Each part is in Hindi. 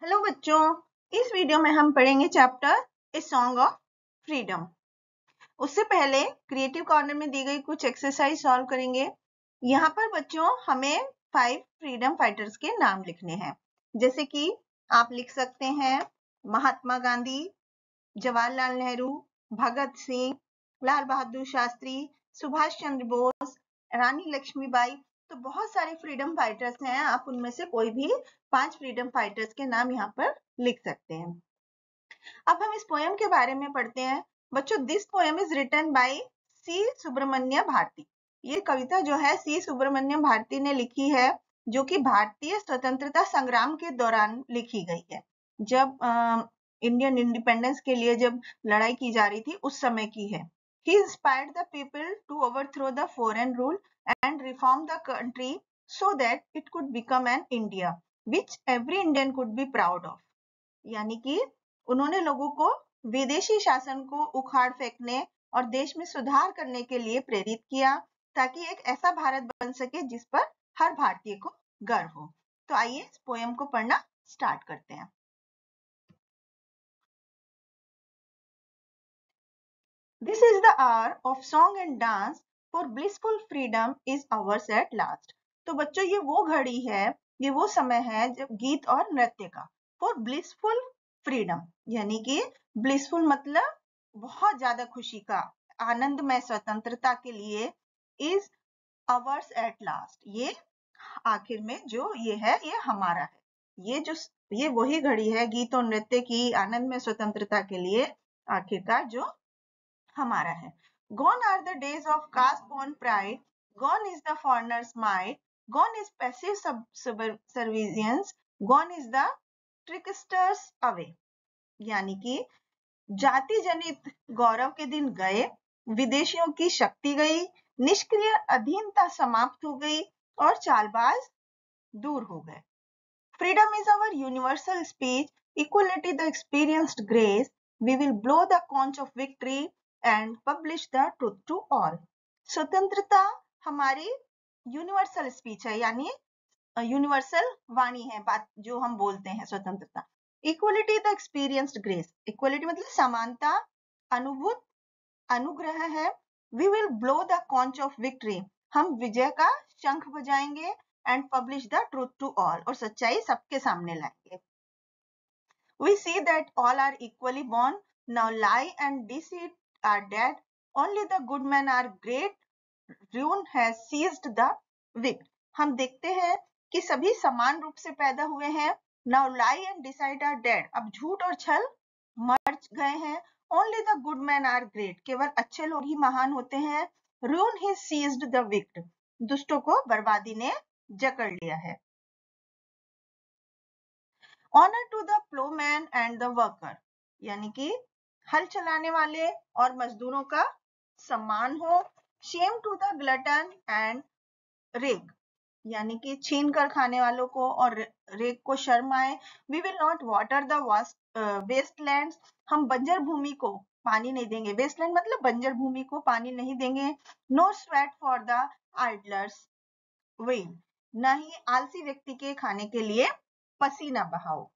हेलो बच्चों, इस वीडियो में हम पढ़ेंगे chapter a song of freedom. उससे पहले क्रिएटिव कॉर्नर में दी गई कुछ एक्सरसाइज सॉल्व करेंगे। यहाँ पर बच्चों हमें 5 फ्रीडम फाइटर्स के नाम लिखने हैं। जैसे कि आप लिख सकते हैं महात्मा गांधी, जवाहरलाल नेहरू, भगत सिंह, लाल बहादुर शास्त्री, सुभाष चंद्र बोस, रानी लक्ष्मीबाई। तो बहुत सारे फ्रीडम फाइटर्स हैं, आप उनमें से कोई भी 5 फ्रीडम फाइटर्स के नाम यहाँ पर लिख सकते हैं। अब हम इस पोएम के बारे में पढ़ते हैं। बच्चों, this poem is written by C Subramania Bharati. ये कविता जो है सी सुब्रमण्यम भारती ने लिखी है, जो कि भारतीय स्वतंत्रता संग्राम के दौरान लिखी गई है। जब इंडियन इंडिपेंडेंस के लिए जब लड़ाई की जा रही थी उस समय की है। He inspired the people to overthrow the foreign rule and reform the country so that it could become an India which every Indian could be proud of. यानी कि उन्होंने लोगों को विदेशी शासन को उखाड़ फेंकने और देश में सुधार करने के लिए प्रेरित किया, ताकि एक ऐसा भारत बन सके जिस पर हर भारतीय को गर्व हो। तो आइए इस पोएम को पढ़ना स्टार्ट करते हैं। This is the hour of song and dance, for blissful freedom is ours at last. तो बच्चों ये वो घड़ी है, ये वो समय है जब गीत और नृत्य का। For blissful freedom यानी कि blissful मतलब बहुत ज्यादा खुशी का, आनंदमय स्वतंत्रता के लिए is ours at last, ये आखिर में जो ये है ये हमारा है। ये वही घड़ी है गीत और नृत्य की आनंदमय स्वतंत्रता के लिए आखिरकार जो हमारा है। Gone are the days of caste-born pride, gone is the foreigner's might, gone is passive subservience, gone is the trickster's away। यानी कि जाति जनित गौरव के दिन गए, विदेशियों की शक्ति गई, निष्क्रिय अधीनता समाप्त हो गई और चालबाज दूर हो गए। Freedom is our universal speech, equality the experienced grace, we will blow the conch of victory and publish the truth to all। स्वतंत्रता हमारी यूनिवर्सल स्पीच है, यानी यूनिवर्सल वाणी है, बात जो हम बोलते हैं स्वतंत्रता। Equality the experienced grace, equality मतलब समानता, अनुभूत अनुग्रह है। We will blow the conch of victory, हम विजय का शंख बजाएंगे। And publish the truth to all, और सच्चाई सबके सामने लाएंगे। We see that all are equally born, now lie and deceit are dead, only the good men are great, ruin has seized the wicked। हम देखते हैं कि सभी समान रूप से पैदा हुए हैं। Now lie and deceit are dead, अब झूठ और छल मर गए हैं। Only the good men are great, केवल अच्छे लोग ही महान होते हैं। Ruin has seized the wicked, दुष्टों को बर्बादी ने जकड़ लिया है। Honor to the plowman and the worker, यानी कि हल चलाने वाले और मजदूरों का सम्मान हो। Shame to the glutton and rake, यानी कि छीन कर खाने वालों को और रेक को शर्म आए। We will not water the wastelands, हम बंजर भूमि को पानी नहीं देंगे। wasteland मतलब बंजर भूमि को पानी नहीं देंगे। No sweat for the idlers vain, न ही आलसी व्यक्ति के खाने के लिए पसीना बहाओ।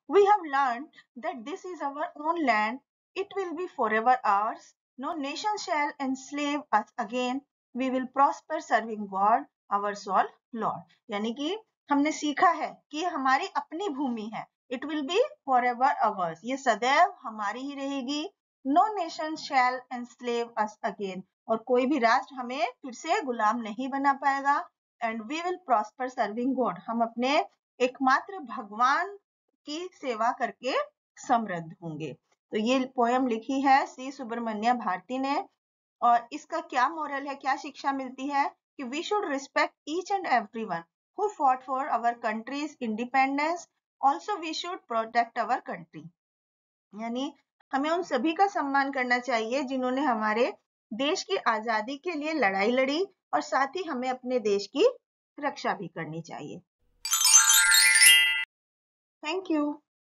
We have learned that this is our own land, it will be forever ours, no nation shall enslave us again, we will prosper serving God our sole Lord। यानी कि हमने सीखा है कि हमारी अपनी भूमि है, it will be forever ours, ये सदैव हमारी ही रहेगी। No nation shall enslave us again, और कोई भी राष्ट्र हमें फिर से गुलाम नहीं बना पाएगा। And we will prosper serving God, हम अपने एकमात्र भगवान की सेवा करके समृद्ध होंगे। तो ये पोयम लिखी है सी सुब्रमण्य भारती ने, और इसका क्या मोरल है, क्या शिक्षा मिलती है कि we should respect each and everyone who fought for our country's independence, also we should protect our country. यानी हमें उन सभी का सम्मान करना चाहिए जिन्होंने हमारे देश की आजादी के लिए लड़ाई लड़ी, और साथ ही हमें अपने देश की रक्षा भी करनी चाहिए। Thank you.